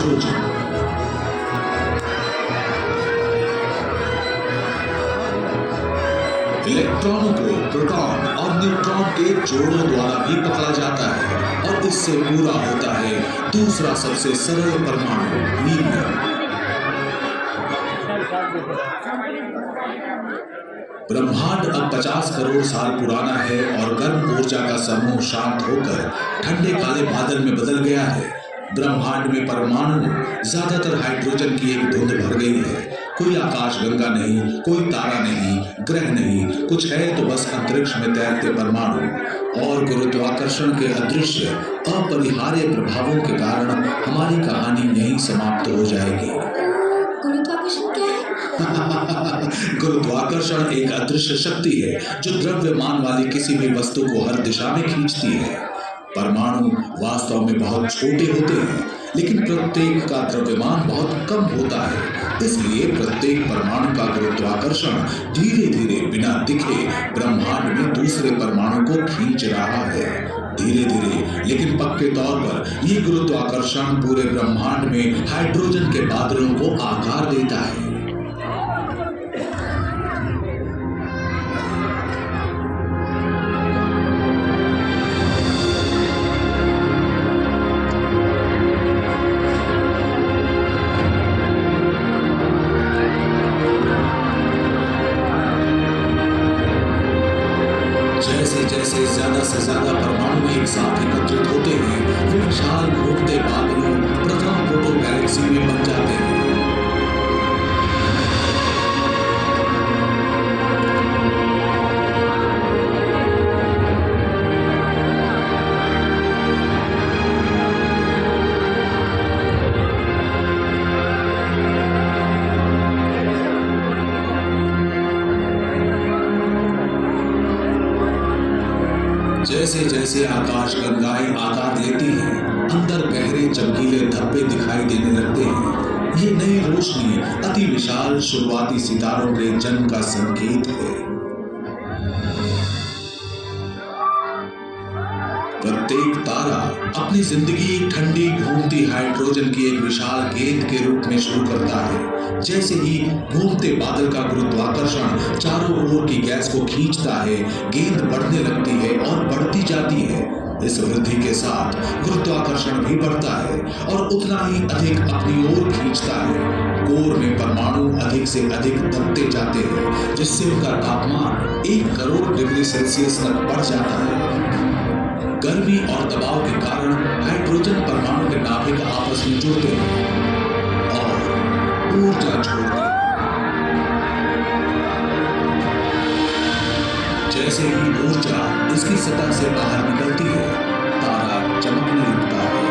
Hydrogen. इलेक्ट्रॉनों को proton और न्यूट्रॉन के जोड़ों द्वारा भी पकड़ा जाता है और इससे पूरा होता है दूसरा सबसे सरल परमाणु हीलियम। ब्रह्मांड अब 50 करोड़ साल पुराना है और गर्म ऊर्जा का समूह शांत होकर ठंडे काले बादल में बदल गया है। ब्रह्मांड में परमाणु ज्यादातर हाइड्रोजन की एक धुंध भर गई है। कोई आकाश गंगा नहीं, कोई तारा नहीं, ग्रह नहीं, कुछ है तो बस अंतरिक्ष में तैरते परमाणु। और गुरुत्वाकर्षण के अदृश्य अपरिहार्य प्रभावों के कारण हमारी कहानी यहीं समाप्त हो जाएगी। गुरुत्वाकर्षण क्या है? गुरुत्वाकर्षण एक अदृश्य शक्ति है जो द्रव्यमान वाली किसी भी वस्तु को हर दिशा में खींचती है। परमाणु वास्तव में बहुत छोटे होते हैं, लेकिन प्रत्येक का द्रव्यमान बहुत कम होता है। इसलिए प्रत्येक परमाणु का गुरुत्वाकर्षण धीरे धीरे बिना दिखे ब्रह्मांड में दूसरे परमाणु को खींच रहा है। धीरे धीरे लेकिन पक्के तौर पर ये गुरुत्वाकर्षण पूरे ब्रह्मांड में हाइड्रोजन के बादलों को आकार देता है। जैसे जैसे ज्यादा से ज्यादा परमाणु एक साथ एकत्रित होते हैं, वे विशाल घूमते बादलों प्रथम प्रोटो गैलेक्सी में बन जाते हैं। जैसे जैसे आकाश गंगाएं आकार लेती हैं, अंदर गहरे चमकीले धब्बे दिखाई देने लगते हैं। ये नई रोशनी अति विशाल शुरुआती सितारों के जन्म का संकेत है। प्रत्येक तारा अपनी जिंदगी ठंडी घूमती हाइड्रोजन की एक विशाल गेंद के रूप में शुरू करता है। जैसे ही घूमते बादल का गुरुत्वाकर्षण चारों ओर की गैस को खींचता है, गेंद बढ़ने लगती है और बढ़ती जाती है। इस वृद्धि के साथ गुरुत्वाकर्षण भी बढ़ता है और उतना ही अधिक अपनी ओर खींचता है। कोर में परमाणु अधिक से अधिक दबते जाते हैं, जिससे उनका तापमान 1 करोड़ डिग्री सेल्सियस तक बढ़ जाता है। गर्मी और दबाव के कारण हाइड्रोजन परमाणु के नाभिक आपस में जुड़ते हैं और ऊर्जा छोड़ते हैं। जैसे ही ऊर्जा इसकी सतह से बाहर निकलती है, तारा चमकने लगता है।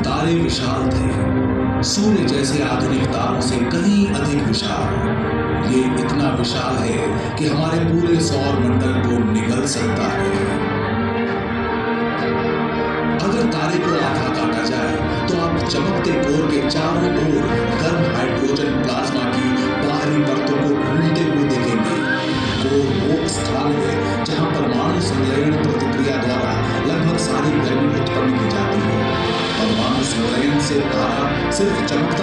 तारे विशाल थे, सूर्य जैसे आधुनिक तारों से कहीं अधिक विशाल। ये इतना विशाल है कि हमारे पूरे सौर मंडल को निगल सकता है। अगर तारे को आधा काटा जाए तो आप चमकते कोर के चारों ओर गर्म हाइड्रोजन प्लाज्मा की बाहरी परतों को घूमते हुए देखेंगे। कोर वो स्थान है जहां परमाणु संलयन प्रतिक्रिया द्वारा लगभग सारी गर्मी उत्पन्न की जाती है। परमाणु संलयन से तारा सिर्फ चमकता